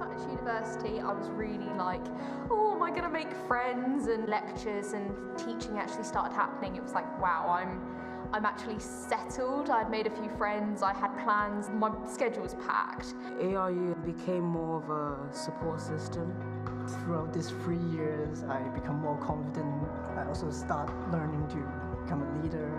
started university, I was really like, oh, am I going to make friends? And lectures and teaching actually started happening. It was like, wow, I'm actually settled. I'd made a few friends, I had plans, my schedule was packed. ARU became more of a support system. Throughout these 3 years, I become more confident. I also start learning to become a leader.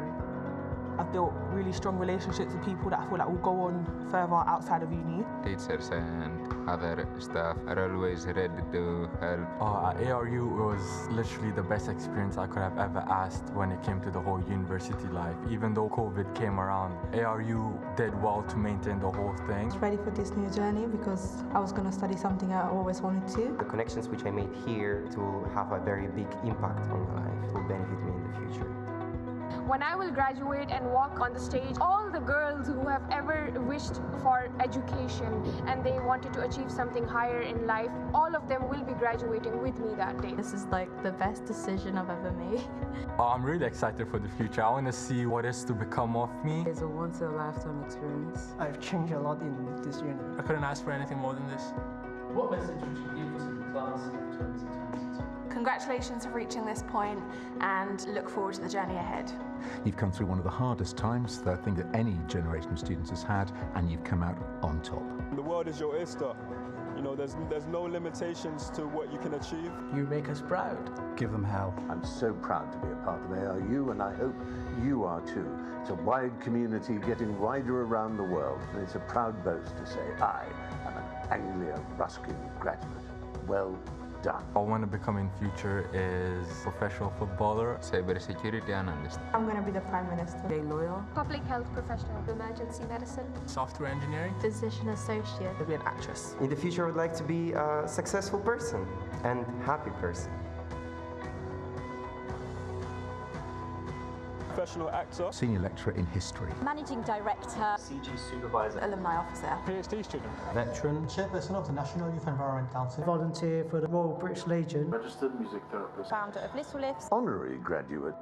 I've built really strong relationships with people that I feel like will go on further outside of uni. Teachers and other staff are always ready to help. At ARU, it was literally the best experience I could have ever asked when it came to the whole university life. Even though COVID came around, ARU did well to maintain the whole thing. I was ready for this new journey because I was going to study something I always wanted to. The connections which I made here will have a very big impact on my life, will benefit me in the future. When I will graduate and walk on the stage, all the girls who have ever wished for education and they wanted to achieve something higher in life, all of them will be graduating with me that day. This is like the best decision I've ever made. I'm really excited for the future. I want to see what is to become of me. It's a once-in-a-lifetime experience. I've changed a lot in this uni. I couldn't ask for anything more than this. What message would you give to the class of 2022? Congratulations for reaching this point and look forward to the journey ahead. You've come through one of the hardest times that I think that any generation of students has had, and you've come out on top. The world is your oyster. You know, there's no limitations to what you can achieve. You make us proud. Give them hell. I'm so proud to be a part of ARU, and I hope you are too. It's a wide community getting wider around the world, and it's a proud boast to say I am an Anglia Ruskin graduate. Well done. I want to become in future is professional footballer, cybersecurity analyst. I'm going to be the Prime Minister. A lawyer. Public health professional. Emergency medicine. Software engineering. Physician associate. To be an actress. In the future, I would like to be a successful person and happy person. Professional actor. Senior lecturer in history. Managing director. CG supervisor. Alumni officer. PhD student. Veteran. Chairperson of the National Youth Environment Council. Volunteer for the Royal British Legion. Registered music therapist. Founder of Little Lifts. Honorary graduate.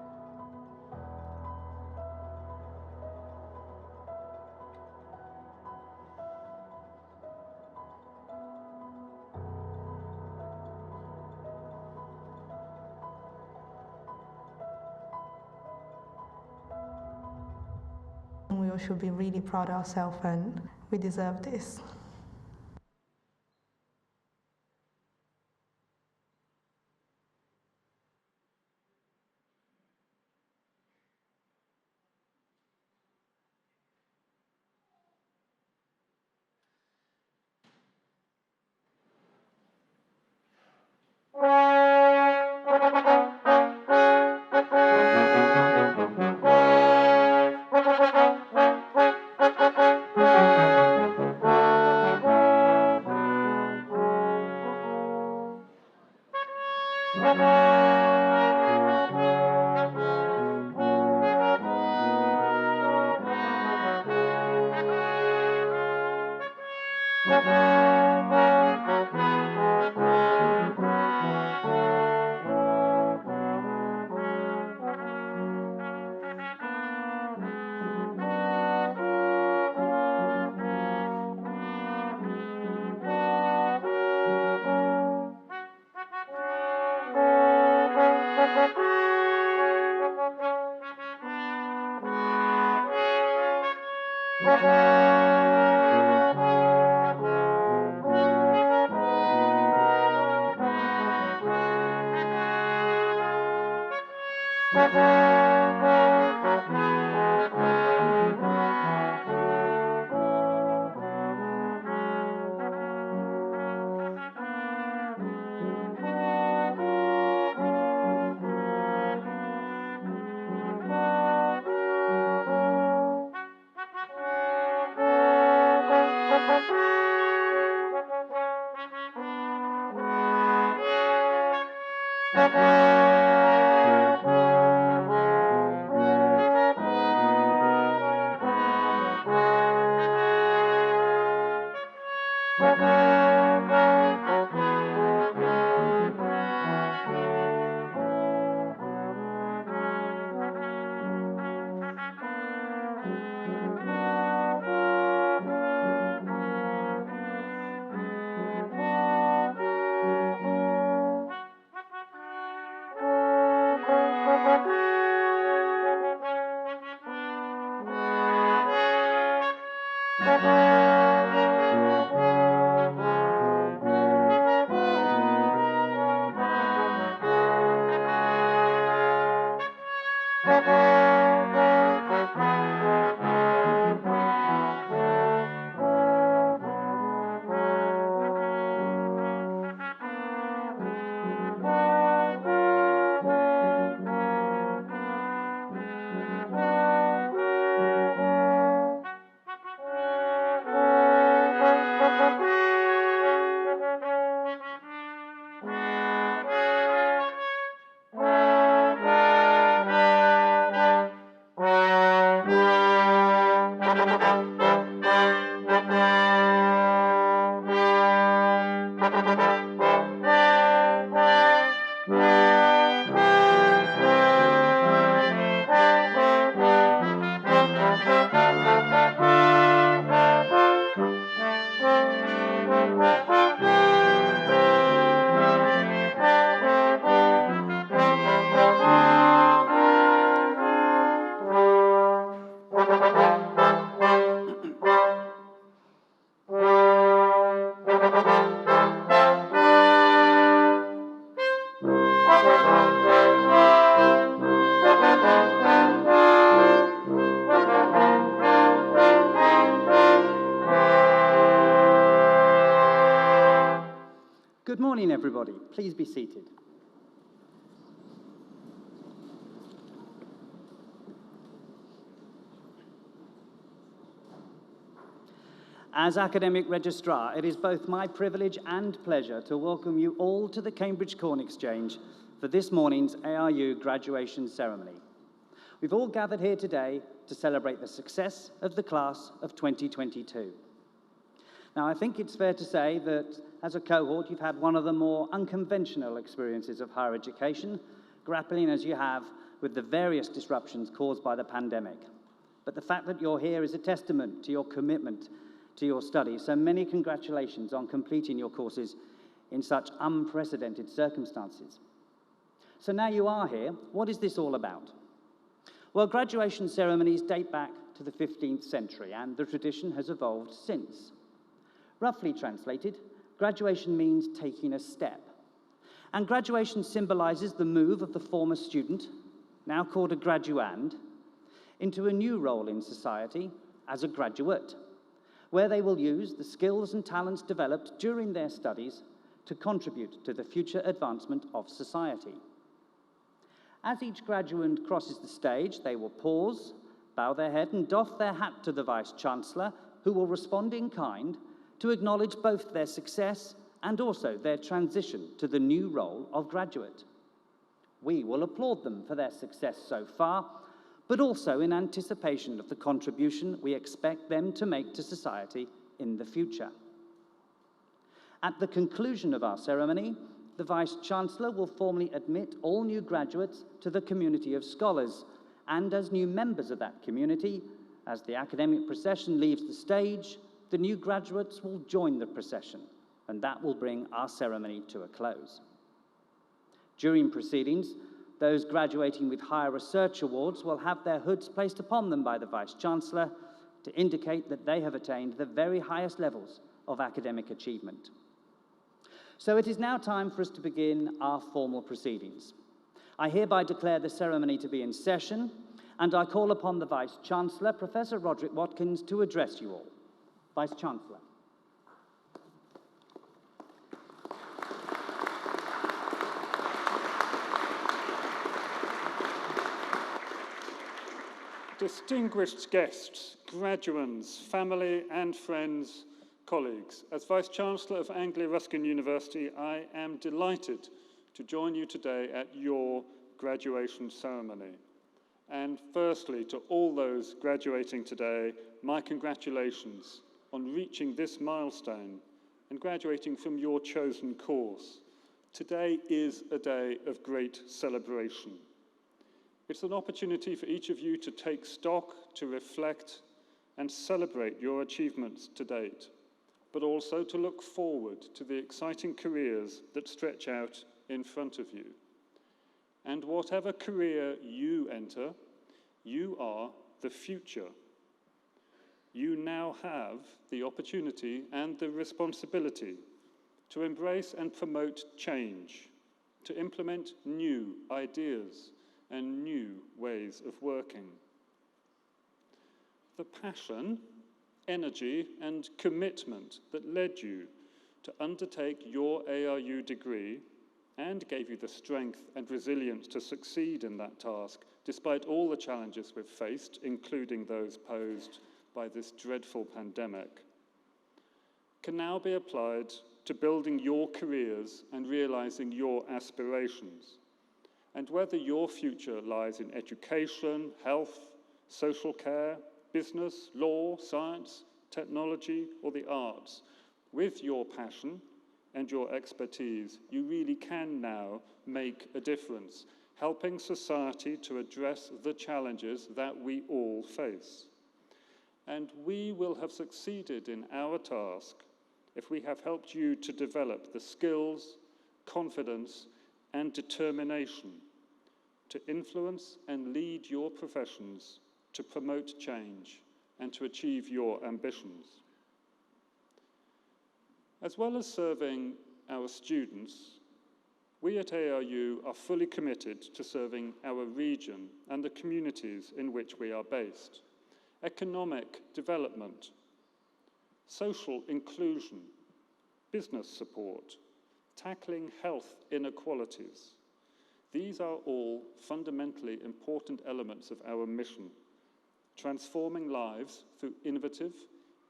We all should be really proud of ourselves and we deserve this. Good morning, everybody. Please be seated. As Academic Registrar, it is both my privilege and pleasure to welcome you all to the Cambridge Corn Exchange for this morning's ARU graduation ceremony. We've all gathered here today to celebrate the success of the class of 2022. Now, I think it's fair to say that as a cohort, you've had one of the more unconventional experiences of higher education, grappling as you have with the various disruptions caused by the pandemic. But the fact that you're here is a testament to your commitment to your studies, so many congratulations on completing your courses in such unprecedented circumstances. So now you are here, what is this all about? Well, graduation ceremonies date back to the 15th century, and the tradition has evolved since. Roughly translated, graduation means taking a step. And graduation symbolizes the move of the former student, now called a graduand, into a new role in society as a graduate, where they will use the skills and talents developed during their studies to contribute to the future advancement of society. As each graduand crosses the stage, they will pause, bow their head, and doff their hat to the Vice-Chancellor, who will respond in kind to acknowledge both their success and also their transition to the new role of graduate. We will applaud them for their success so far, but also in anticipation of the contribution we expect them to make to society in the future. At the conclusion of our ceremony, the Vice-Chancellor will formally admit all new graduates to the community of scholars, and as new members of that community, as the academic procession leaves the stage, the new graduates will join the procession, and that will bring our ceremony to a close. During proceedings, those graduating with higher research awards will have their hoods placed upon them by the Vice-Chancellor to indicate that they have attained the very highest levels of academic achievement. So it is now time for us to begin our formal proceedings. I hereby declare the ceremony to be in session, and I call upon the Vice-Chancellor, Professor Roderick Watkins, to address you all. Vice-Chancellor. Distinguished guests, graduands, family and friends, colleagues, as Vice-Chancellor of Anglia Ruskin University, I am delighted to join you today at your graduation ceremony. And firstly, to all those graduating today, my congratulations on reaching this milestone and graduating from your chosen course. Today is a day of great celebration. It's an opportunity for each of you to take stock, to reflect, and celebrate your achievements to date, but also to look forward to the exciting careers that stretch out in front of you. And whatever career you enter, you are the future. you now have the opportunity and the responsibility to embrace and promote change, to implement new ideas and new ways of working. The passion, energy, and commitment that led you to undertake your ARU degree and gave you the strength and resilience to succeed in that task, despite all the challenges we've faced, including those posed by this dreadful pandemic, can now be applied to building your careers and realizing your aspirations. And whether your future lies in education, health, social care, business, law, science, technology, or the arts, with your passion and your expertise, you really can now make a difference, helping society to address the challenges that we all face. And we will have succeeded in our task if we have helped you to develop the skills, confidence, and determination to influence and lead your professions, to promote change, and to achieve your ambitions. As well as serving our students, we at ARU are fully committed to serving our region and the communities in which we are based. Economic development, social inclusion, business support, tackling health inequalities. These are all fundamentally important elements of our mission, transforming lives through innovative,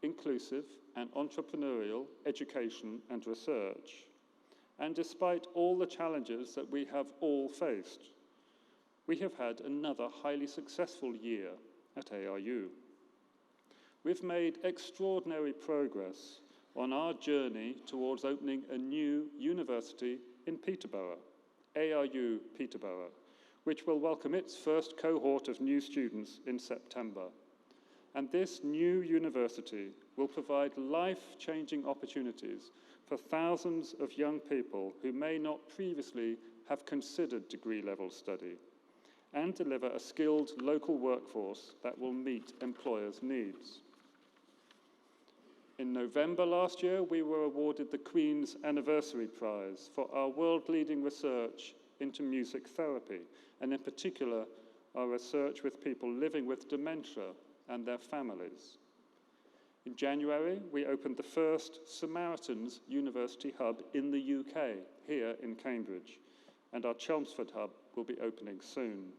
inclusive, and entrepreneurial education and research. And despite all the challenges that we have all faced, we have had another highly successful year at ARU. We've made extraordinary progress on our journey towards opening a new university in Peterborough, ARU Peterborough, which will welcome its first cohort of new students in September. And this new university will provide life-changing opportunities for thousands of young people who may not previously have considered degree-level study, and deliver a skilled local workforce that will meet employers' needs. In November last year, we were awarded the Queen's Anniversary Prize for our world-leading research into music therapy, and in particular, our research with people living with dementia and their families. In January, we opened the first Samaritans University Hub in the UK, here in Cambridge, and our Chelmsford Hub will be opening soon.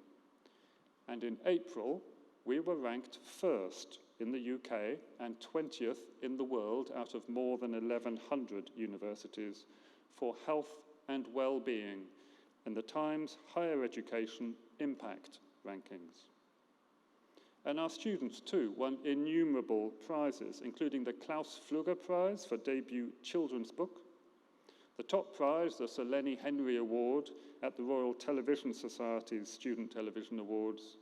And in April, we were ranked first in the UK and 20th in the world out of more than 1,100 universities for health and well-being in the Times Higher Education Impact rankings. And our students, too, won innumerable prizes, including the Klaus Fluger Prize for debut children's book, the top prize, the Sir Lenny Henry Award at the Royal Television Society's Student Television Awards,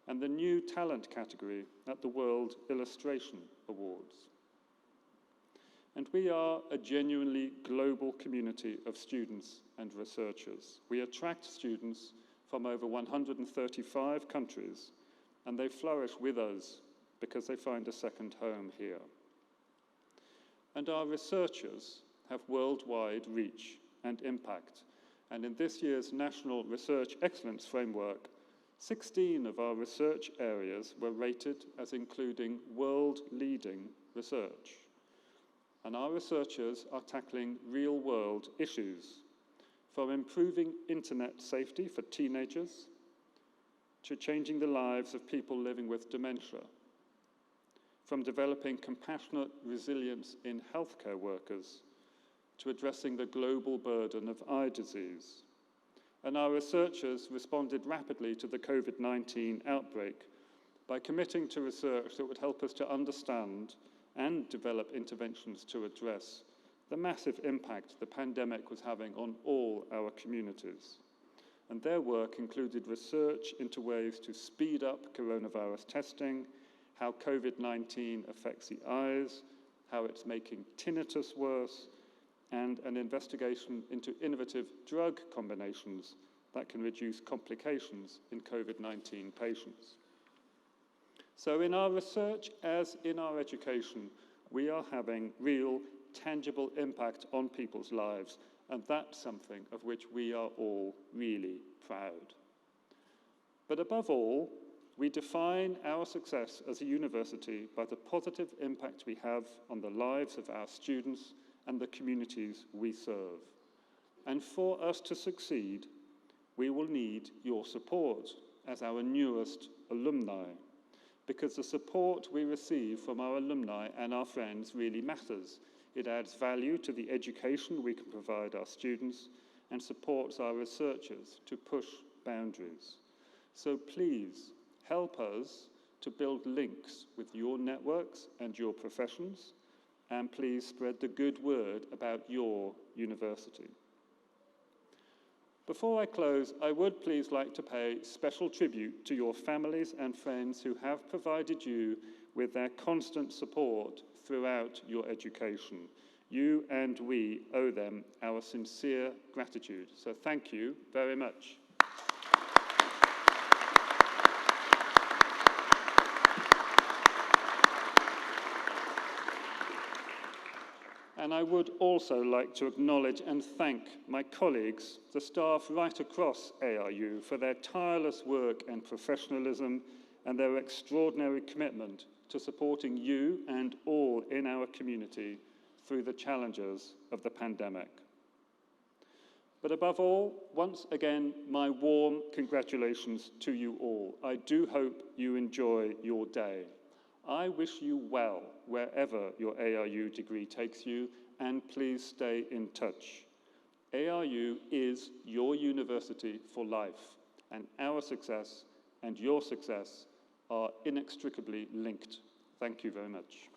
and the new talent category at the World Illustration Awards. And we are a genuinely global community of students and researchers. We attract students from over 135 countries, and they flourish with us because they find a second home here. And our researchers have worldwide reach and impact. And in this year's National Research Excellence Framework, 16 of our research areas were rated as including world-leading research. And our researchers are tackling real-world issues, from improving internet safety for teenagers to changing the lives of people living with dementia, from developing compassionate resilience in healthcare workers to addressing the global burden of eye disease. And our researchers responded rapidly to the COVID-19 outbreak by committing to research that would help us to understand and develop interventions to address the massive impact the pandemic was having on all our communities. And their work included research into ways to speed up coronavirus testing, how COVID-19 affects the eyes, how it's making tinnitus worse, and an investigation into innovative drug combinations that can reduce complications in COVID-19 patients. So in our research, as in our education, we are having real, tangible impact on people's lives, and that's something of which we are all really proud. But above all, we define our success as a university by the positive impact we have on the lives of our students and the communities we serve. And for us to succeed, we will need your support as our newest alumni, because the support we receive from our alumni and our friends really matters. It adds value to the education we can provide our students and supports our researchers to push boundaries. So please help us to build links with your networks and your professions, and please spread the good word about your university. Before I close, I would please like to pay special tribute to your families and friends who have provided you with their constant support throughout your education. You and we owe them our sincere gratitude. So thank you very much. And I would also like to acknowledge and thank my colleagues, the staff right across ARU, for their tireless work and professionalism and their extraordinary commitment to supporting you and all in our community through the challenges of the pandemic. But above all, once again, my warm congratulations to you all. I do hope you enjoy your day. I wish you well wherever your ARU degree takes you, and please stay in touch. ARU is your university for life, and our success and your success are inextricably linked. Thank you very much.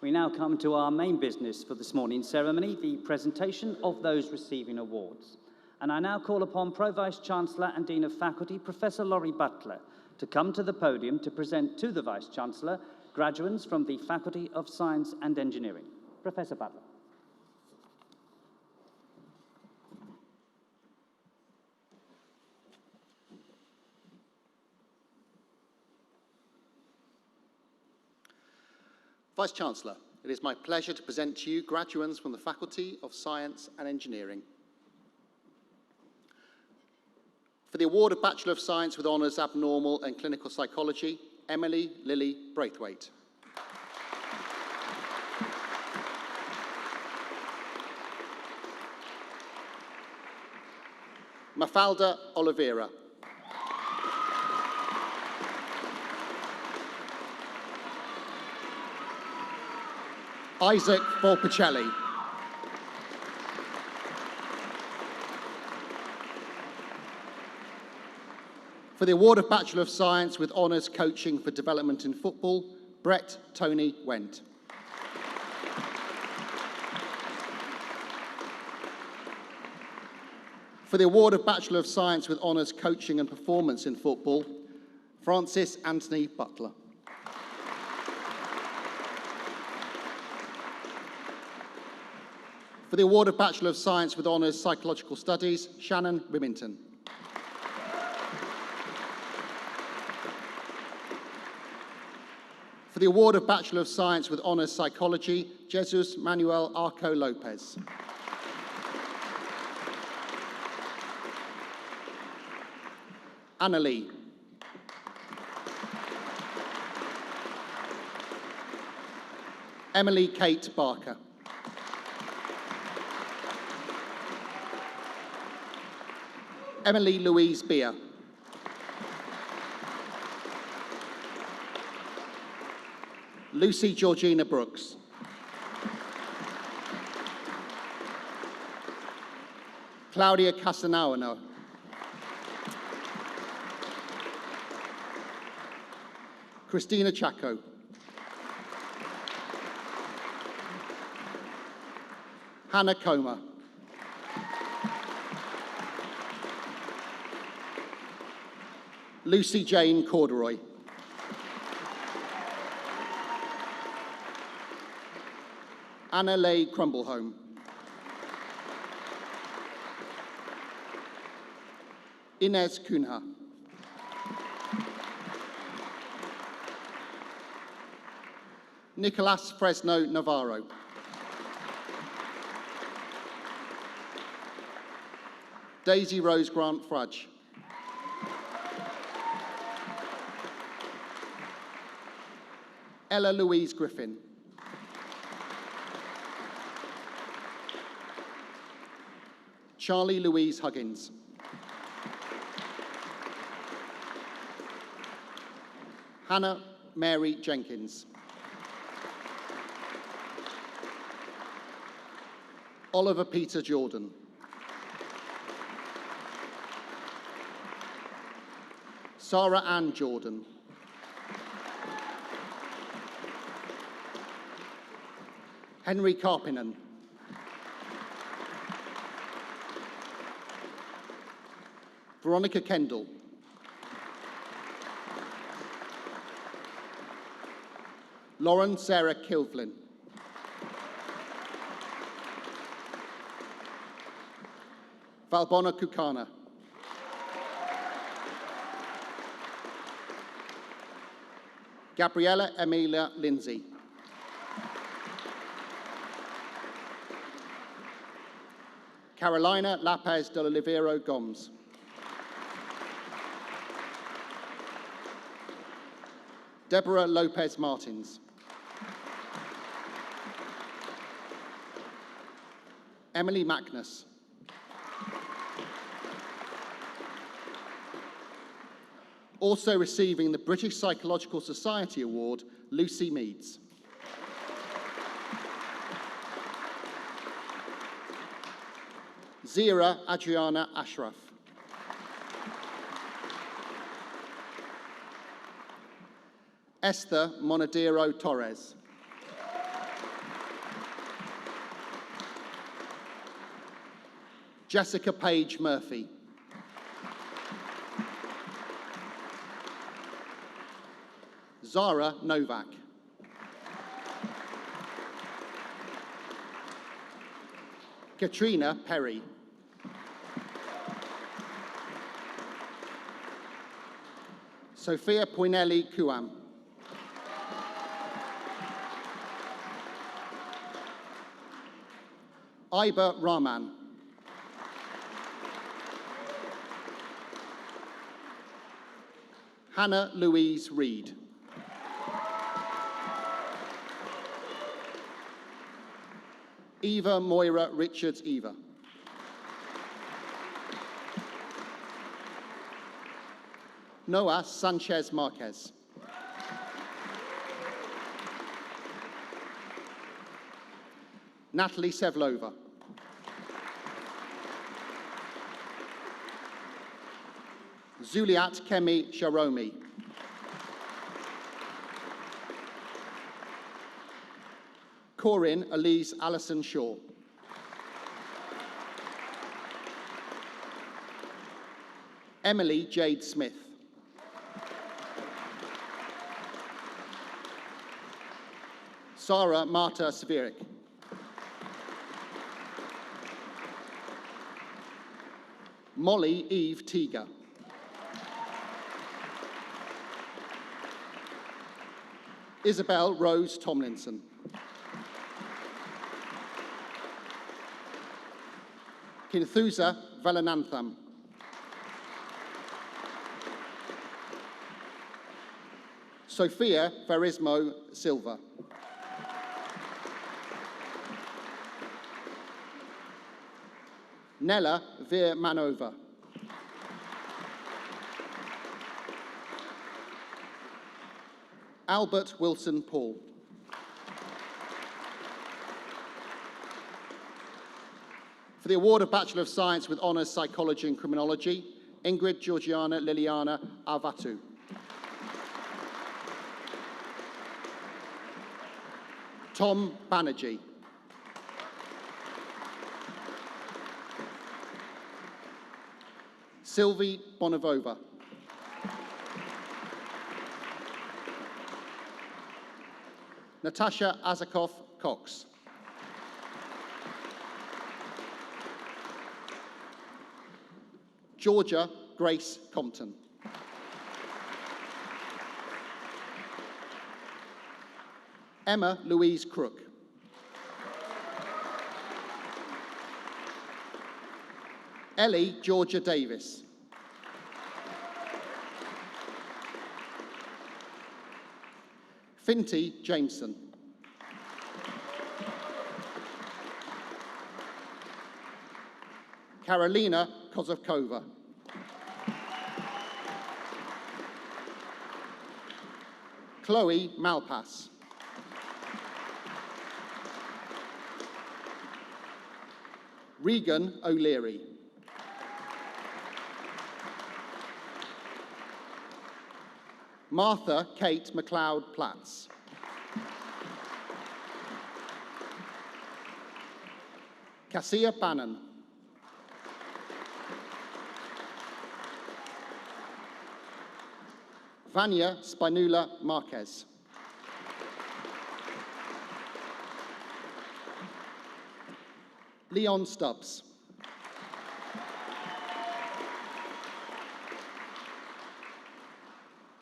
We now come to our main business for this morning's ceremony, the presentation of those receiving awards. And I now call upon Pro Vice-Chancellor and Dean of Faculty, Professor Laurie Butler, to come to the podium to present to the Vice-Chancellor graduates from the Faculty of Science and Engineering. Professor Butler. Vice-Chancellor, it is my pleasure to present to you graduates from the Faculty of Science and Engineering. For the award of Bachelor of Science with Honours Abnormal and Clinical Psychology, Emily Lily Braithwaite. Mafalda Oliveira. Isaac Volpicelli. For the award of Bachelor of Science with Honours Coaching for Development in Football, Brett Tony Wendt. For the award of Bachelor of Science with Honours Coaching and Performance in Football, Francis Anthony Butler. For the award of Bachelor of Science with Honours Psychological Studies, Shannon Rimington. For the award of Bachelor of Science with Honours Psychology, Jesus Manuel Arco Lopez. Anna Lee. Emily Kate Barker. Emily Louise Beer. Lucy Georgina Brooks. Claudia Castanauano. Christina Chaco. Hannah Comer. Lucy Jane Corduroy. Anna Leigh Crumbleholm. Inez Cunha. Nicolas Fresno Navarro. Daisy Rose Grant Frudge. Ella Louise Griffin. Charlie Louise Huggins. Hannah Mary Jenkins. Oliver Peter Jordan. Sarah Ann Jordan. Henry Karpinen. Veronica Kendall. Lauren Sarah Kilflin. Valbona Kukana. Gabriella Emilia Lindsay. Carolina Lopez de Oliveira Gomes. Deborah Lopez Martins. Emily Magnus. Also receiving the British Psychological Society Award, Lucy Meads. Zira Adriana Ashraf. Esther Monadero Torres. Jessica Page Murphy. Zara Novak. Katrina Perry. Sophia Puinelli Kuam. Iba Rahman. Hannah Louise Reed. Eva Moira Richards Eva. Noah Sanchez Marquez. Natalie Sevlova. Zuliat Kemi Sharomi. Corinne Elise Allison Shaw. Emily Jade Smith. Sarah Marta Severik. Molly Eve Tiga. Isabel Rose Tomlinson. Kinthusa Valanantham. Sophia Verismo Silva. Nella Veer Manova. Albert Wilson Paul. For the award of Bachelor of Science with Honours Psychology and Criminology, Ingrid Georgiana Liliana Arvatu. Tom Banerjee. Sylvie Bonavova. Natasha Azakov Cox. Georgia Grace Compton. Emma Louise Crook. Ellie Georgia Davis. Finty Jameson. Carolina Kozovkova. Chloe Malpass. Regan O'Leary. Martha Kate MacLeod Platts. Cassia Bannon. Vanya Spinula Marquez. Leon Stubbs.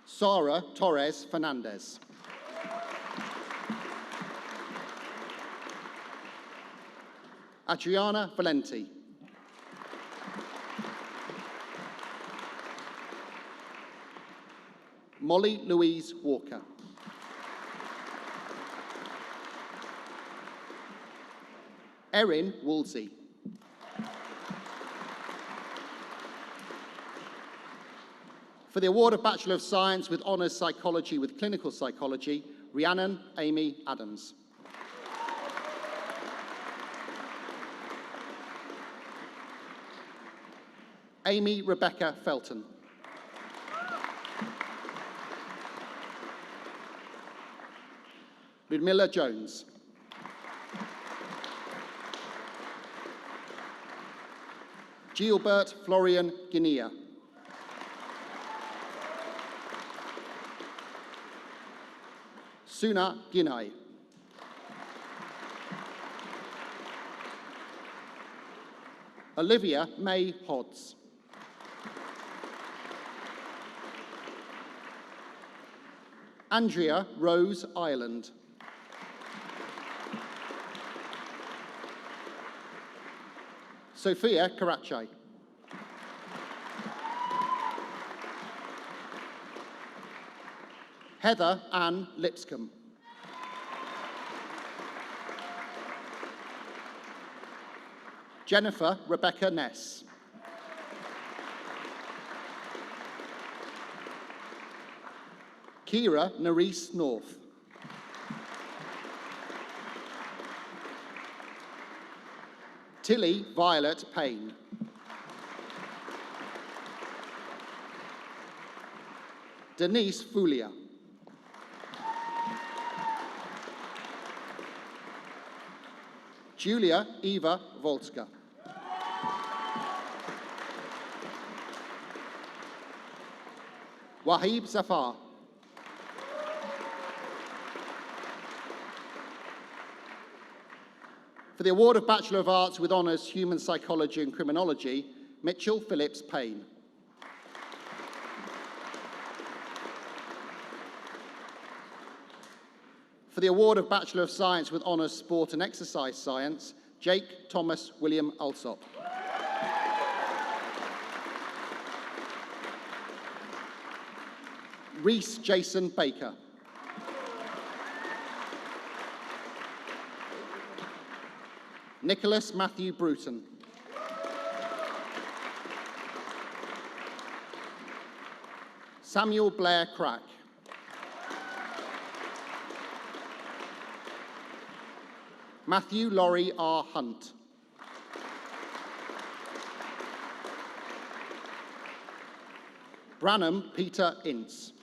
Sara Torres Fernandez. Adriana Valenti. Molly Louise Walker. Erin Woolsey. For the award of Bachelor of Science with Honours Psychology with Clinical Psychology, Rhiannon Amy Adams. Amy Rebecca Felton. Ludmilla Jones. Gilbert Florian Guinea. Suna Ginai. Olivia May Hodds. Andrea Rose Ireland. Sophia Karachi. Heather Ann Lipscomb. Jennifer Rebecca Ness. Kira Nerese North. Tilly Violet Payne. Denise Fulia. Julia Eva Volska. Wahib Zafar. For the award of Bachelor of Arts with Honours Human Psychology and Criminology, Mitchell Phillips Payne. For the award of Bachelor of Science with Honours Sport and Exercise Science, Jake Thomas William Alsop. Reese Jason Baker. Nicholas Matthew Bruton. Samuel Blair Crack. Matthew Laurie R. Hunt. Branham Peter Ince.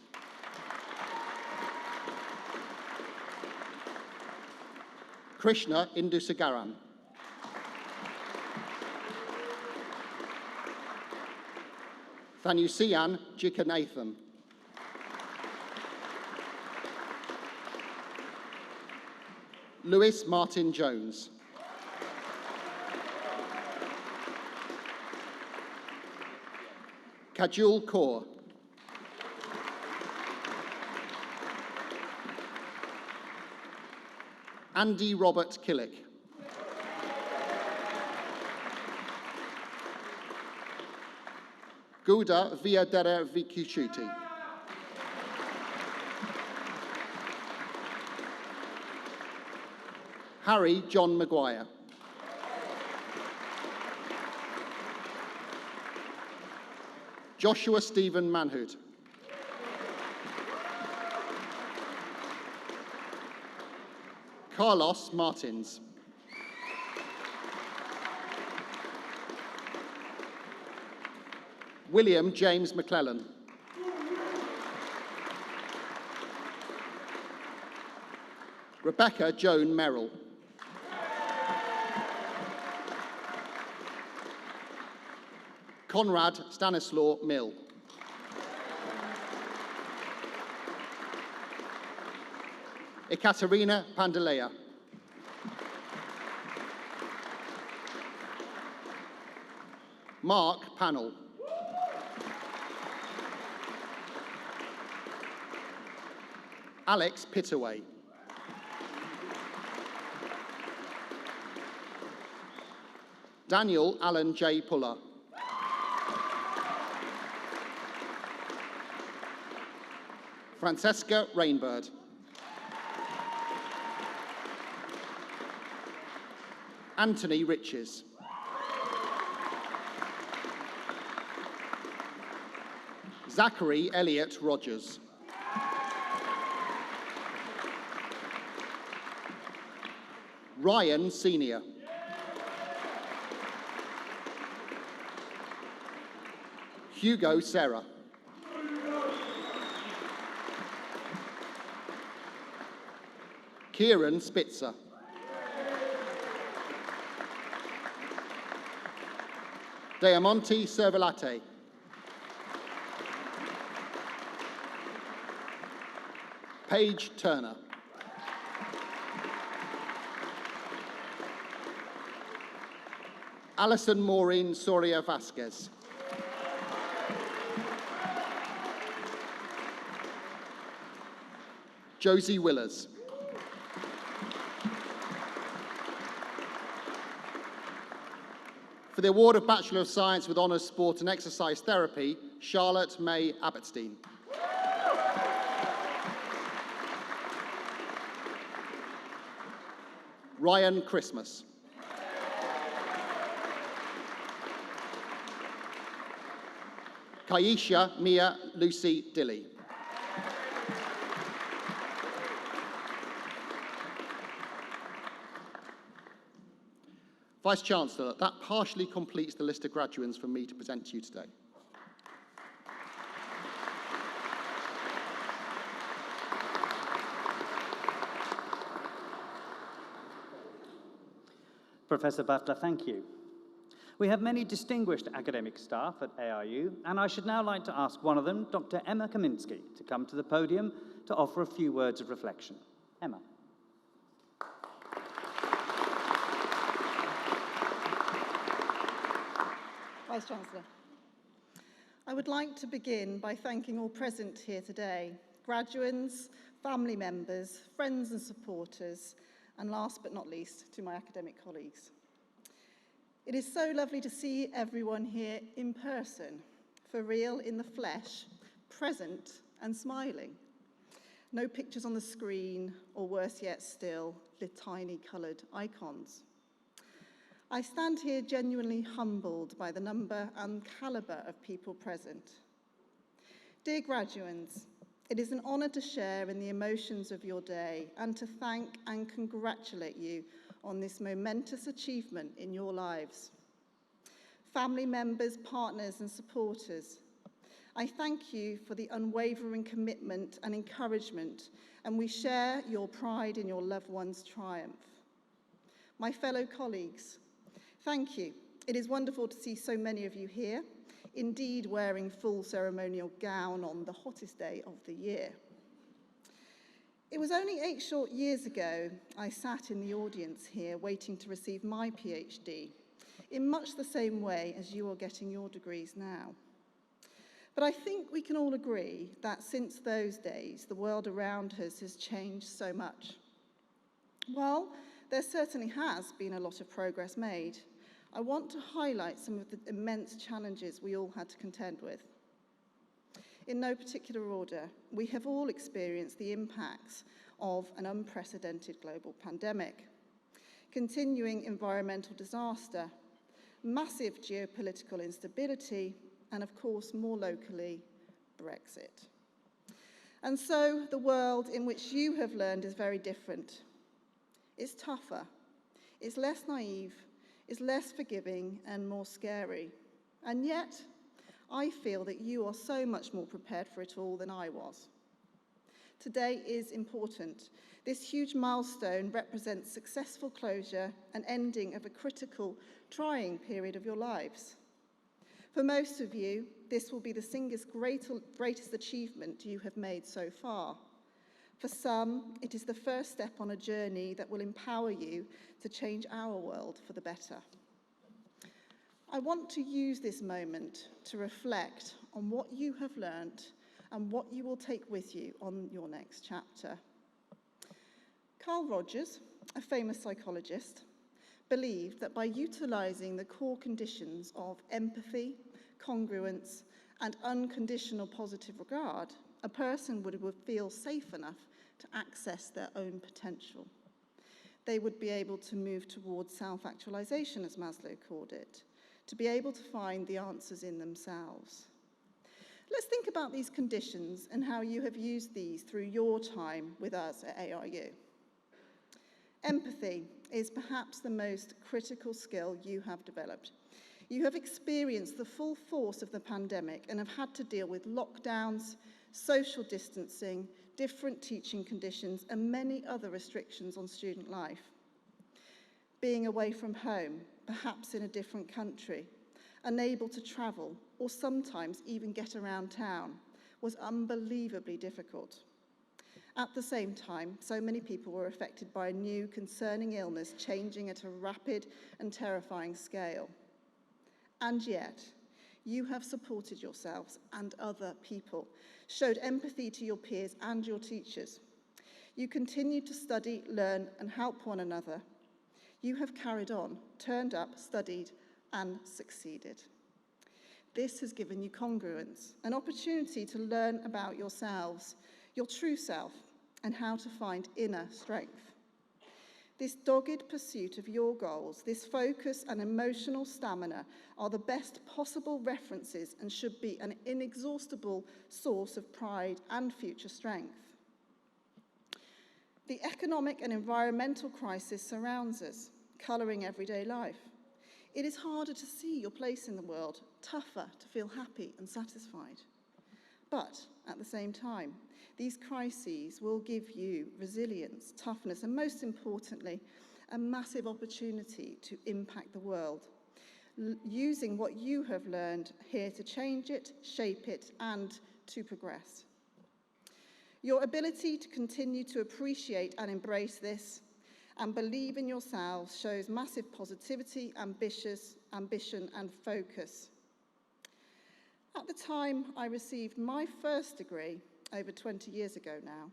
Krishna Indusagaran. Thanusian Jikanathan. Lewis Martin Jones. Kajul Kaur. Andy Robert Killick. Gouda Viadera Vikuchuti. Harry John Maguire. Joshua Stephen Manhood. Carlos Martins. William James McClellan. Rebecca Joan Merrill. Conrad Stanislaw Mill. Ekaterina Pandalea. Mark Pannell. Alex Pittaway. Daniel Allen J. Puller. Francesca Rainbird. Anthony Riches. Zachary Elliott Rogers. Ryan Senior. Hugo Serra. Kieran Spitzer. Diamonte Servalate. Paige Turner. Alison Maureen Soria Vasquez. Josie Willers. For the award of Bachelor of Science with Honours Sport and Exercise Therapy, Charlotte May Abbottstein. Ryan Christmas. Kaisha Mia Lucy Dilly. Vice-Chancellor, that partially completes the list of graduands for me to present to you today. Professor Butler, thank you. We have many distinguished academic staff at ARU, and I should now like to ask one of them, Dr. Emma Kaminsky, to come to the podium to offer a few words of reflection. Emma. Vice-Chancellor, I would like to begin by thanking all present here today, graduands, family members, friends and supporters, and last but not least, to my academic colleagues. It is so lovely to see everyone here in person, for real, in the flesh, present and smiling. No pictures on the screen, or worse yet still, the tiny coloured icons. I stand here genuinely humbled by the number and calibre of people present. Dear graduands, it is an honour to share in the emotions of your day and to thank and congratulate you on this momentous achievement in your lives. Family members, partners and supporters, I thank you for the unwavering commitment and encouragement, and we share your pride in your loved one's triumph. My fellow colleagues, thank you. It is wonderful to see so many of you here, indeed wearing full ceremonial gown on the hottest day of the year. It was only 8 short years ago I sat in the audience here waiting to receive my PhD, in much the same way as you are getting your degrees now. But I think we can all agree that since those days, the world around us has changed so much. While there certainly has been a lot of progress made, I want to highlight some of the immense challenges we all had to contend with. In no particular order, we have all experienced the impacts of an unprecedented global pandemic, continuing environmental disaster, massive geopolitical instability, and of course, more locally, Brexit. And so the world in which you have learned is very different. It's tougher, it's less naive, it's less forgiving and more scary. And yet, I feel that you are so much more prepared for it all than I was. Today is important. This huge milestone represents successful closure and ending of a critical, trying period of your lives. For most of you, this will be the single greatest achievement you have made so far. For some, it is the first step on a journey that will empower you to change our world for the better. I want to use this moment to reflect on what you have learnt and what you will take with you on your next chapter. Carl Rogers, a famous psychologist, believed that by utilising the core conditions of empathy, congruence, and unconditional positive regard, a person would feel safe enough to access their own potential. They would be able to move towards self-actualization, as Maslow called it, to be able to find the answers in themselves. Let's think about these conditions and how you have used these through your time with us at ARU. Empathy is perhaps the most critical skill you have developed. You have experienced the full force of the pandemic and have had to deal with lockdowns, social distancing, different teaching conditions, and many other restrictions on student life. Being away from home, perhaps in a different country, unable to travel, or sometimes even get around town, was unbelievably difficult. At the same time, so many people were affected by a new, concerning illness changing at a rapid and terrifying scale. And yet, you have supported yourselves and other people, showed empathy to your peers and your teachers. You continued to study, learn, and help one another. You have carried on, turned up, studied, and succeeded. This has given you congruence, an opportunity to learn about yourselves, your true self, and how to find inner strength. This dogged pursuit of your goals, this focus and emotional stamina are the best possible references and should be an inexhaustible source of pride and future strength. The economic and environmental crisis surrounds us, colouring everyday life. It is harder to see your place in the world, tougher to feel happy and satisfied. But at the same time, these crises will give you resilience, toughness, and most importantly, a massive opportunity to impact the world, using what you have learned here to change it, shape it, and to progress. Your ability to continue to appreciate and embrace this and believe in yourselves shows massive positivity, ambition, and focus. At the time I received my first degree, over 20 years ago now,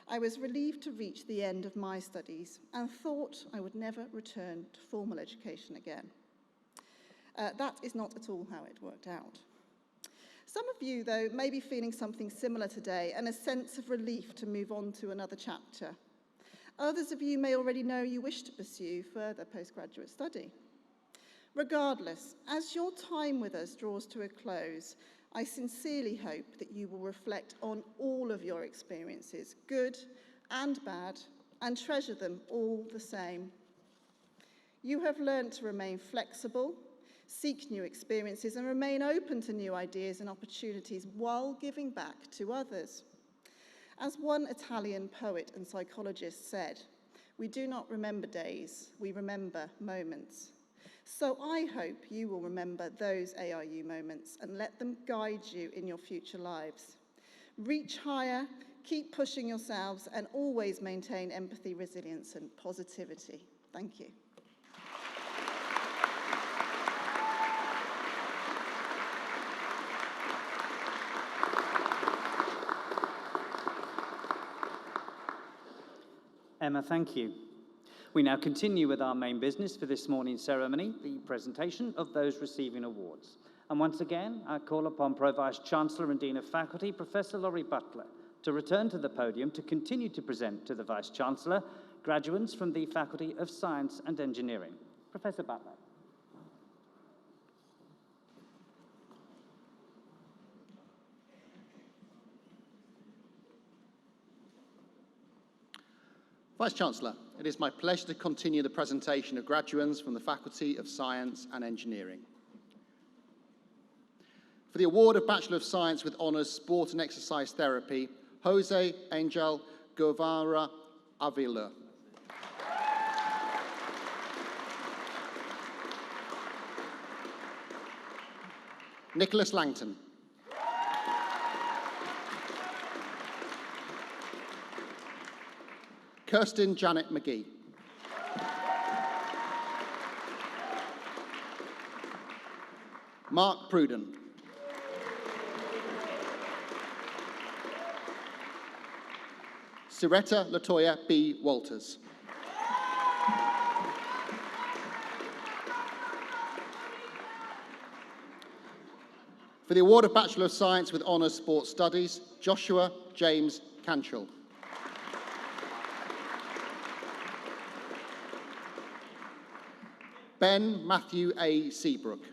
I was relieved to reach the end of my studies and thought I would never return to formal education again. That is not at all how it worked out. Some of you, though, may be feeling something similar today and a sense of relief to move on to another chapter. Others of you may already know you wish to pursue further postgraduate study. Regardless, as your time with us draws to a close, I sincerely hope that you will reflect on all of your experiences, good and bad, and treasure them all the same. You have learned to remain flexible, seek new experiences, and remain open to new ideas and opportunities while giving back to others. As one Italian poet and psychologist said, we do not remember days, we remember moments. So I hope you will remember those ARU moments and let them guide you in your future lives. Reach higher, keep pushing yourselves, and always maintain empathy, resilience, and positivity. Thank you. Emma, thank you. We now continue with our main business for this morning's ceremony, the presentation of those receiving awards. And once again, I call upon Pro Vice-Chancellor and Dean of Faculty, Professor Laurie Butler, to return to the podium to continue to present to the Vice-Chancellor graduates from the Faculty of Science and Engineering. Professor Butler. Vice-Chancellor, it is my pleasure to continue the presentation of graduates from the Faculty of Science and Engineering. For the award of Bachelor of Science with Honours Sport and Exercise Therapy, Jose Angel Guevara Avila. Nicholas Langton. Kirsten Janet McGee. Mark Pruden. Siretta Latoya B. Walters. For the award of Bachelor of Science with Honours Sports Studies, Joshua James Cantrell. Ben Matthew A. Seabrook.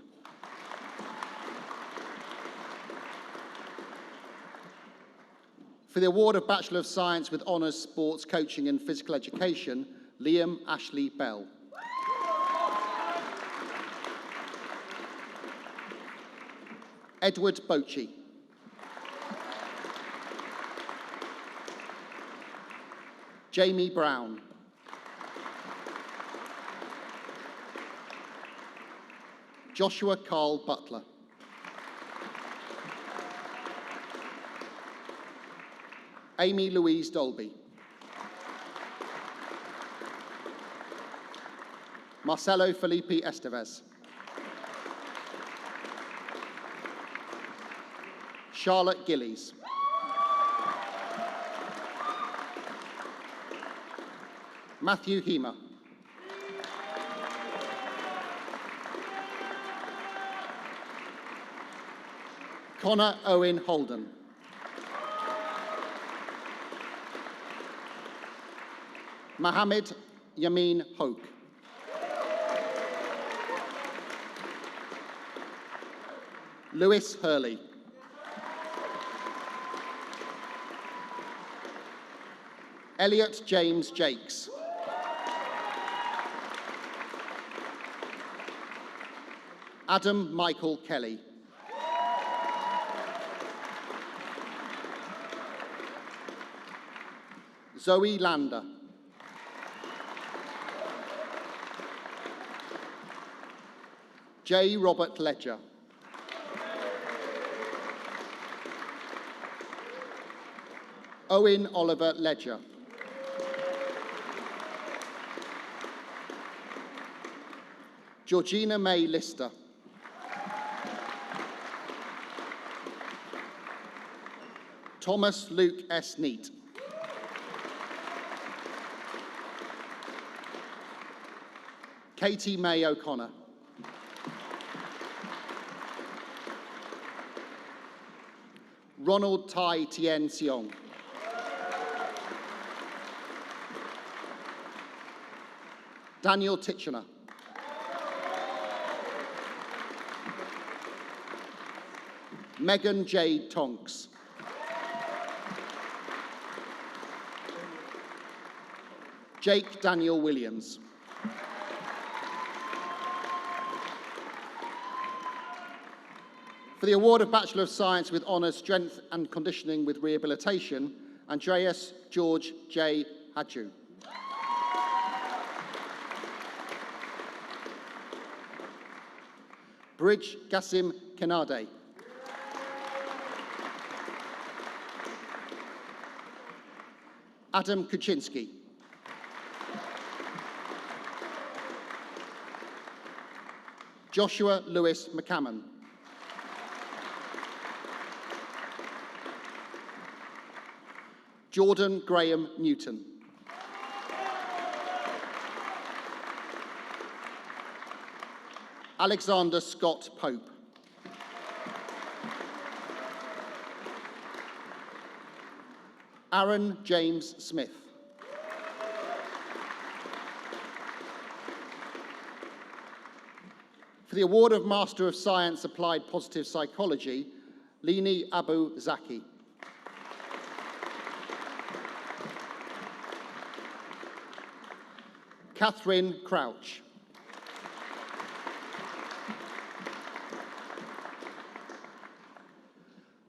For the award of Bachelor of Science with Honours Sports Coaching and Physical Education, Liam Ashley Bell. Edward Bochi. Jamie Brown. Joshua Carl Butler. Amy Louise Dolby. Marcelo Felipe Estevez. Charlotte Gillies. Matthew Hemer. Connor Owen Holden. Mohammed Yamin Hoke. Lewis Hurley. Elliot James Jakes. Adam Michael Kelly. Zoe Lander. J. Robert Ledger. Owen Oliver Ledger. Georgina May Lister. Thomas Luke S. Neat. Katie May O'Connor. Ronald Tai Tien Seong. Daniel Titchener. Megan Jade Tonks. Jake Daniel Williams. For the award of Bachelor of Science with Honours Strength and Conditioning with Rehabilitation, Andreas George J. Hadju. Bridge Gassim Kenade. Adam Kuczynski. Joshua Lewis McCammon. Jordan Graham Newton. Alexander Scott Pope. Aaron James Smith. For the award of Master of Science Applied Positive Psychology, Lini Abu Zaki. Catherine Crouch.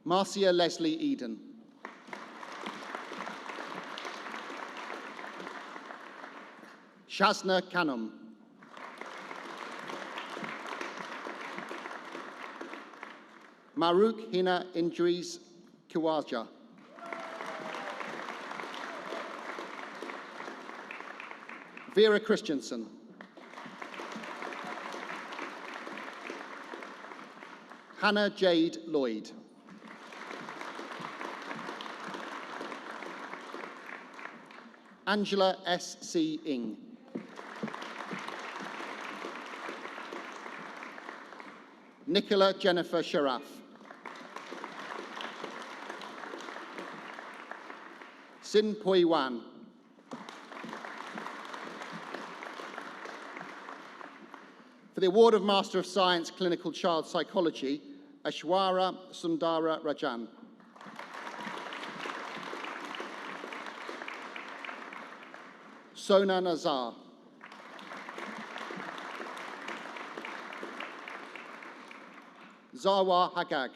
Marcia Leslie Eden. Shazna Kanum. Maruk Hina Indris Kiwaja. Vera Christensen. Hannah Jade Lloyd. Angela S.C. Ing. Nicola Jennifer Sharaf. Sin Pui Wan. For the award of Master of Science Clinical Child Psychology, Ashwara Sundara Rajan. Sona Nazar. Zawa Hagag.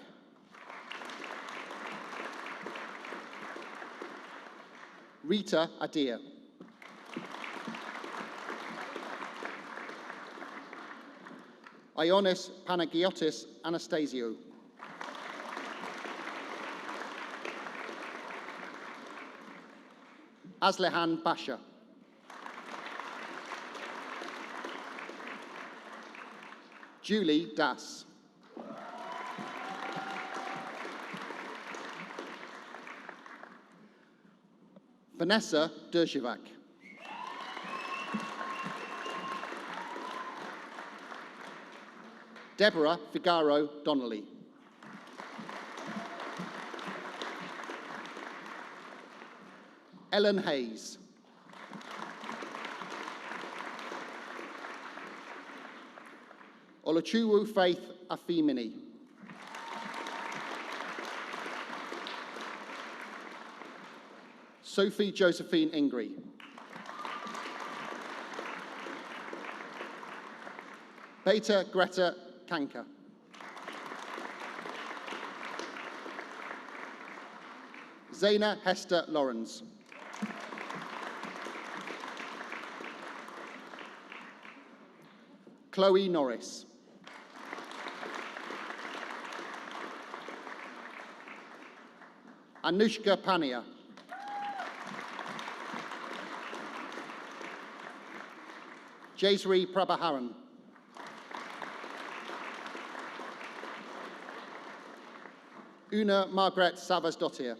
Rita Adir. Ionis Panagiotis Anastasio. Aslehan Basha. Julie Das. Vanessa Dershivak. Deborah Figaro Donnelly. Ellen Hayes. Oluchuwu Faith Afimini. Sophie Josephine Ingri. Beta Greta Kanka. Zaina Hester Lawrence. Chloe Norris. Anushka Pania. Jaysri Prabhaharan. Una Margaret Savas-Dottir.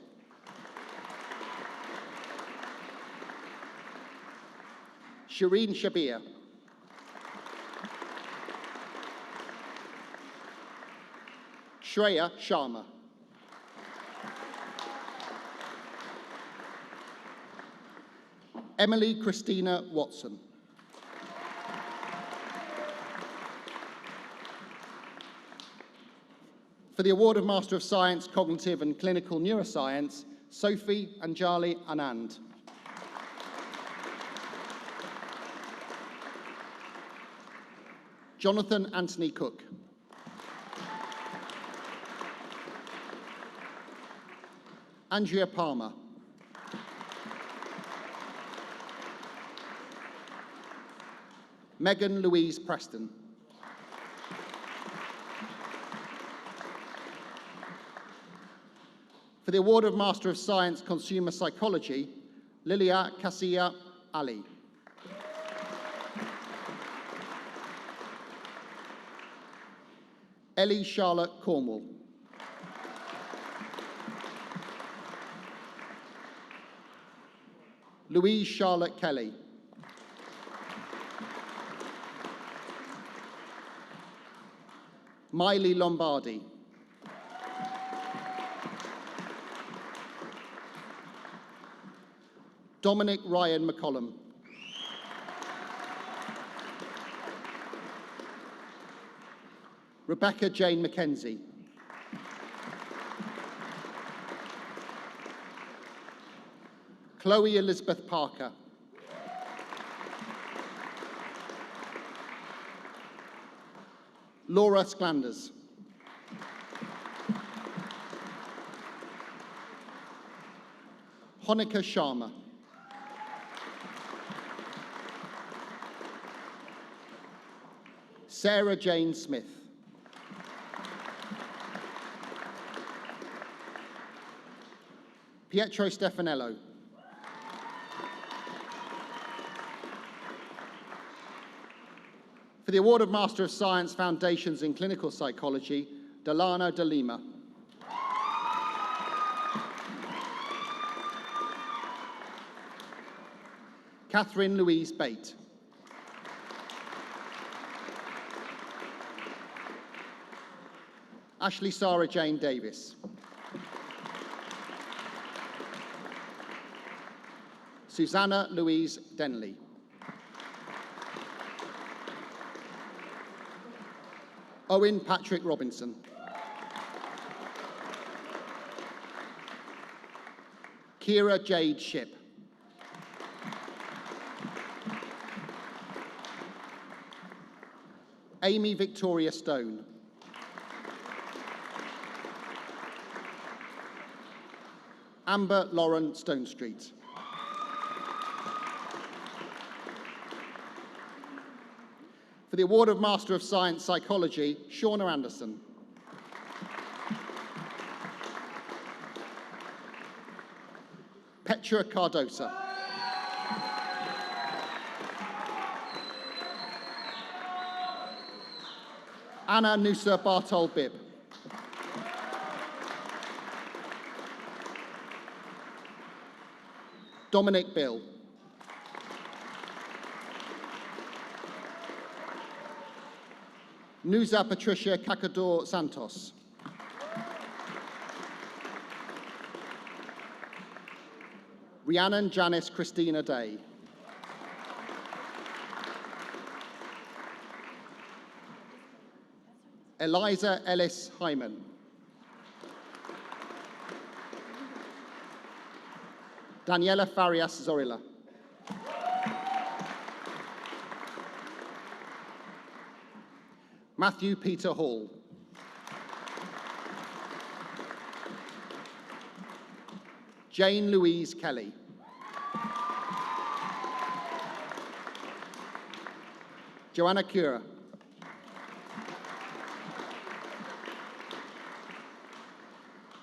Shireen Shabir. Shreya Sharma. Emily Christina Watson. For the award of Master of Science, Cognitive and Clinical Neuroscience, Sophie Anjali Anand. Jonathan Anthony Cook. Andrea Palmer. Megan Louise Preston. For the award of Master of Science, Consumer Psychology, Lilia Kasia Ali. Ellie Charlotte Cornwall. Louise Charlotte Kelly. Miley Lombardi. Dominic Ryan McCollum. Rebecca Jane McKenzie. Chloe Elizabeth Parker. Laura Sklanders. Honika Sharma. Sarah Jane Smith. Pietro Stefanello. For the award of Master of Science, Foundations in Clinical Psychology, Delano de Lima. Catherine Louise Bate. Ashley Sarah Jane Davis. Susanna Louise Denley. Owen Patrick Robinson. Kira Jade Ship. Amy Victoria Stone. Amber Lauren Stonestreet. For the award of Master of Science Psychology, Shauna Anderson. Petra Cardosa. Anna Nusa Bartol Bibb. Dominic Bill. Nusa Patricia Cacador Santos. Rhiannon Janice Christina Day. Eliza Ellis Hyman. Daniela Farias Zorilla. Matthew Peter Hall. Jane Louise Kelly. Joanna Cura.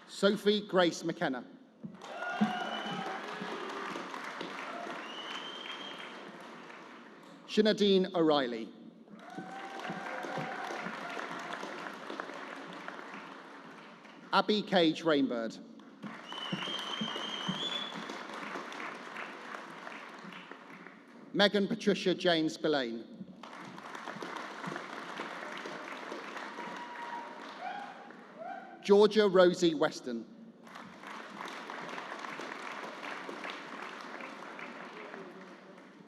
Sophie Grace McKenna. Shinadine O'Reilly. Abby Cage Rainbird. Megan Patricia Jane Spillane. Georgia Rosie Weston.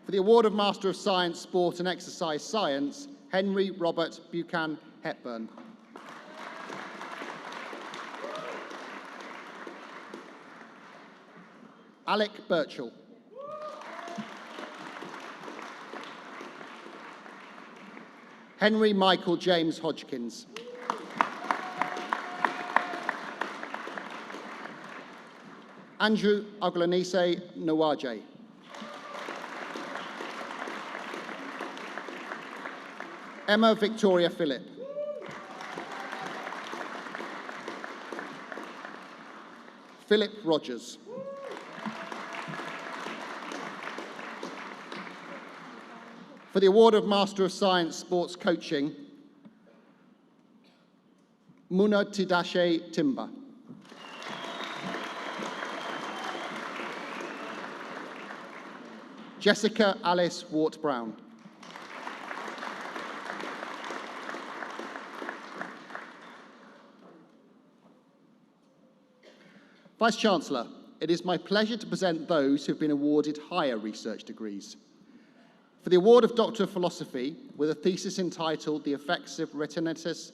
For the award of Master of Science, Sport and Exercise Science, Henry Robert Buchan Hepburn. Alec Birchall. Henry Michael James Hodgkins. Andrew Aglanise Nawaje. Emma Victoria Phillip. Philip Rogers. For the award of Master of Science Sports Coaching, Muna Tidashe Timber. Jessica Alice Wart-Brown. Vice-Chancellor, it is my pleasure to present those who have been awarded higher research degrees. For the award of Doctor of Philosophy, with a thesis entitled The Effects of Retinitis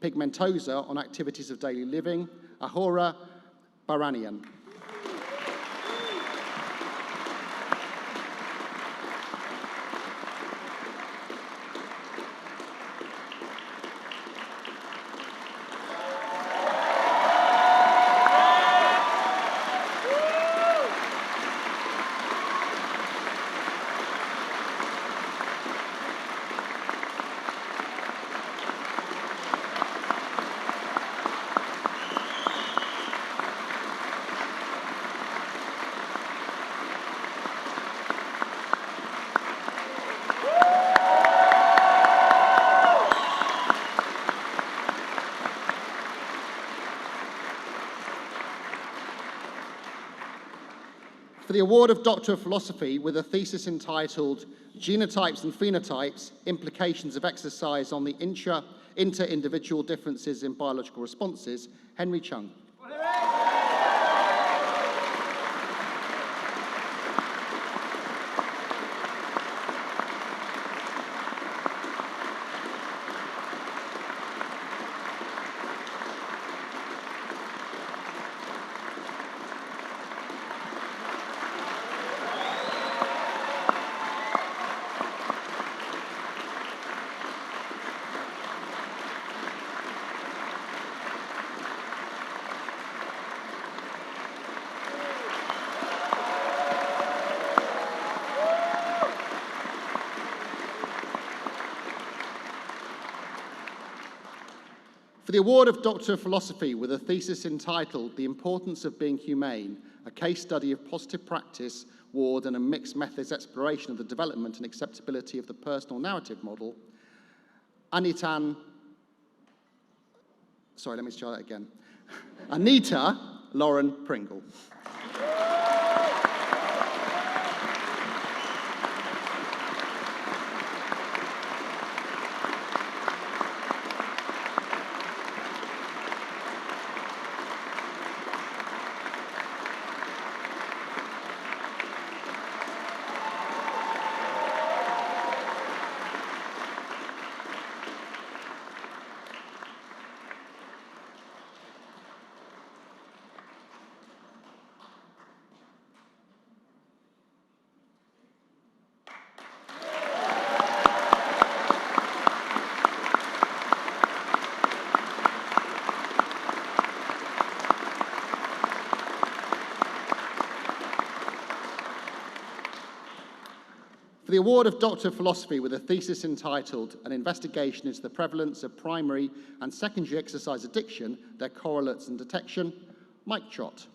Pigmentosa on Activities of Daily Living, Ahura Baranian. For the award of Doctor of Philosophy, with a thesis entitled Genotypes and Phenotypes, Implications of Exercise on the Inter-Individual Differences in Biological Responses, Henry Chung. For the award of Doctor of Philosophy, with a thesis entitled The Importance of Being Humane, a case study of positive practice, ward and a mixed methods exploration of the development and acceptability of the personal narrative model, Anita Lauren Pringle. For the award of Doctor of Philosophy, with a thesis entitled An Investigation into the Prevalence of Primary and Secondary Exercise Addiction, Their Correlates and Detection, Mike Trott.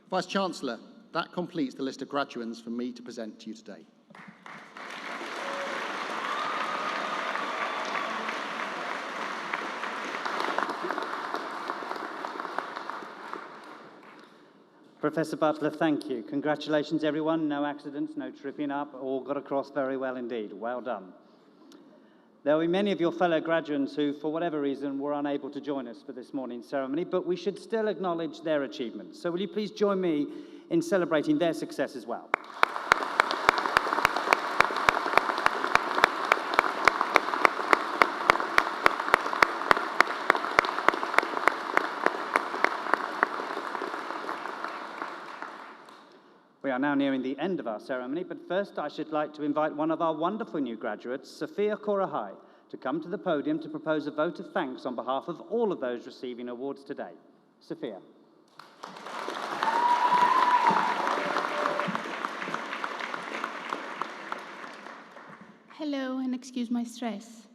Vice-Chancellor, that completes the list of graduands for me to present to you today. Professor Butler, thank you. Congratulations, everyone. No accidents, no tripping up. All got across very well indeed. Well done. There will be many of your fellow graduates who, for whatever reason, were unable to join us for this morning's ceremony, but we should still acknowledge their achievements. So will you please join me in celebrating their success as well? We are now nearing the end of our ceremony, but first I should like to invite one of our wonderful new graduates, Sophia Korahai, to come to the podium to propose a vote of thanks on behalf of all of those receiving awards today. Sophia. Hello, and excuse my stress.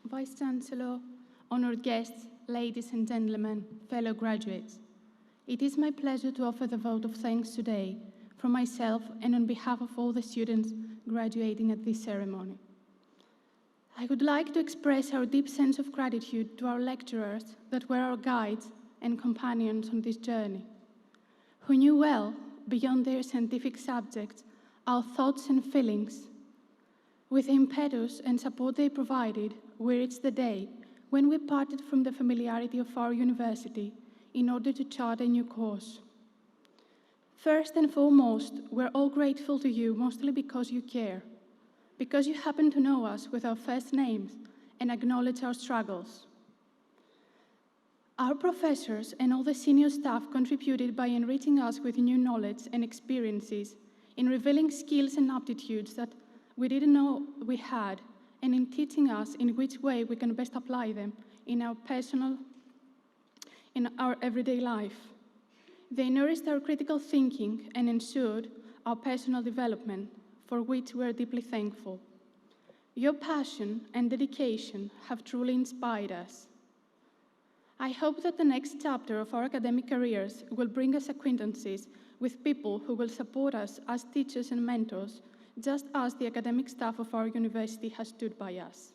Vice Chancellor, honored guests, ladies and gentlemen, fellow graduates. It is my pleasure to offer the vote of thanks today from myself and on behalf of all the students graduating at this ceremony. I would like to express our deep sense of gratitude to our lecturers that were our guides and companions on this journey, who knew well, beyond their scientific subjects, our thoughts and feelings. With the impetus and support they provided, we reached the day when we parted from the familiarity of our university in order to chart a new course. First and foremost, we're all grateful to you, mostly because you care, because you happen to know us with our first names and acknowledge our struggles. Our professors and all the senior staff contributed by enriching us with new knowledge and experiences, in revealing skills and aptitudes that we didn't know we had, and in teaching us in which way we can best apply them in our everyday life. They nourished our critical thinking and ensured our personal development, for which we are deeply thankful. Your passion and dedication have truly inspired us. I hope that the next chapter of our academic careers will bring us acquaintances with people who will support us as teachers and mentors, just as the academic staff of our university has stood by us.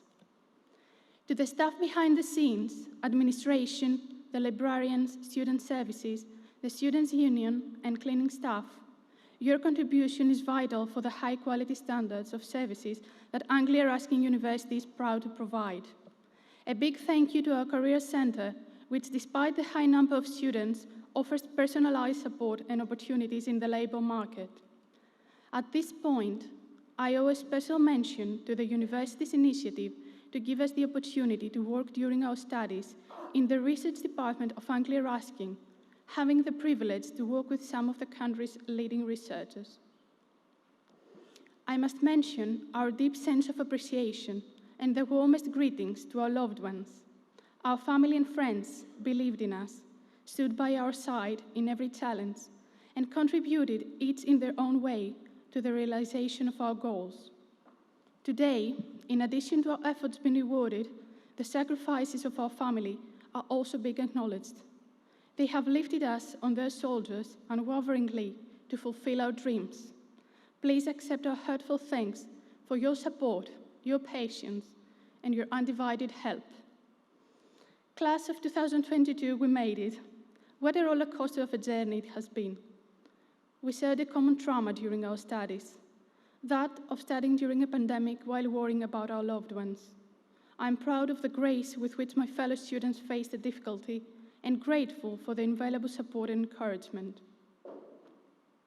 To the staff behind the scenes, administration, the librarians, student services, the Students' Union, and cleaning staff, your contribution is vital for the high-quality standards of services that Anglia Ruskin University is proud to provide. A big thank you to our Career Centre, which, despite the high number of students, offers personalized support and opportunities in the labour market. At this point, I owe a special mention to the university's initiative to give us the opportunity to work during our studies in the research department of Anglia Ruskin, having the privilege to work with some of the country's leading researchers. I must mention our deep sense of appreciation and the warmest greetings to our loved ones. Our family and friends believed in us, stood by our side in every challenge, and contributed, each in their own way, to the realization of our goals. Today, in addition to our efforts being rewarded, the sacrifices of our family are also being acknowledged. They have lifted us on their shoulders unwaveringly to fulfill our dreams. Please accept our heartfelt thanks for your support, your patience, and your undivided help. Class of 2022, we made it. What a roller coaster of a journey it has been. We shared a common trauma during our studies, that of studying during a pandemic while worrying about our loved ones. I'm proud of the grace with which my fellow students faced the difficulty and grateful for the invaluable support and encouragement.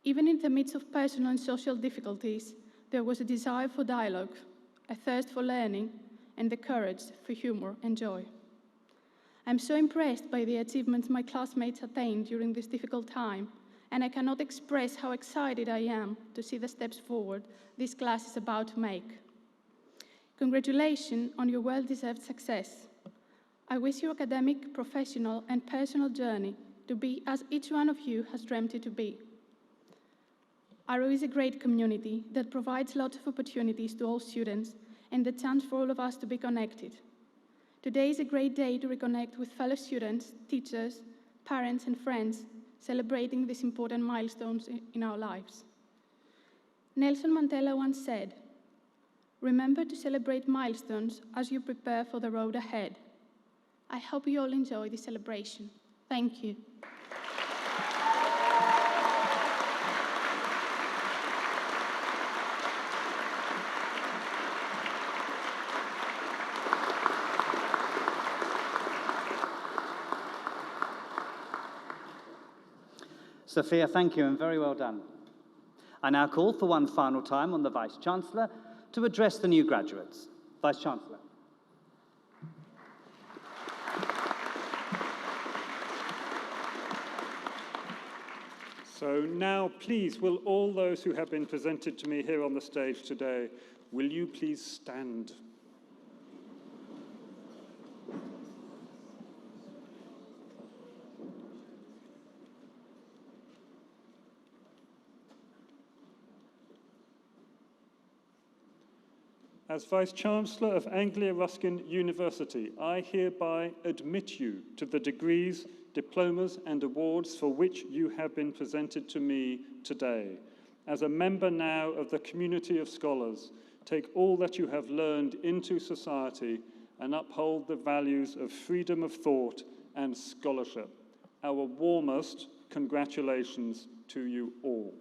Even in the midst of personal and social difficulties, there was a desire for dialogue, a thirst for learning, and the courage for humor and joy. I'm so impressed by the achievements my classmates attained during this difficult time, and I cannot express how excited I am to see the steps forward this class is about to make. Congratulations on your well-deserved success. I wish your academic, professional, and personal journey to be as each one of you has dreamt it to be. Arrow is a great community that provides lots of opportunities to all students and the chance for all of us to be connected. Today is a great day to reconnect with fellow students, teachers, parents, and friends, celebrating these important milestones in our lives. Nelson Mandela once said, "Remember to celebrate milestones as you prepare for the road ahead." I hope you all enjoy this celebration. Thank you. Sophia, thank you, and very well done. I now call for one final time on the Vice-Chancellor to address the new graduates. Vice-Chancellor. So now, please, will all those who have been presented to me here on the stage today, will you please stand? As Vice-Chancellor of Anglia Ruskin University, I hereby admit you to the degrees, diplomas and awards for which you have been presented to me today. As a member now of the community of scholars, take all that you have learned into society and uphold the values of freedom of thought and scholarship. Our warmest congratulations to you all.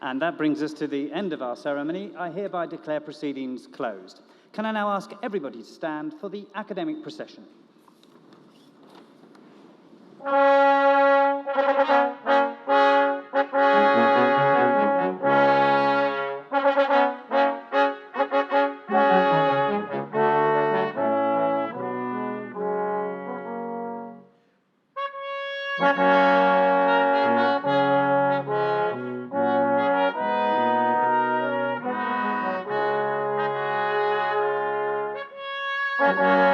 And that brings us to the end of our ceremony. I hereby declare proceedings closed. Can I now ask everybody to stand for the academic procession? Thank you.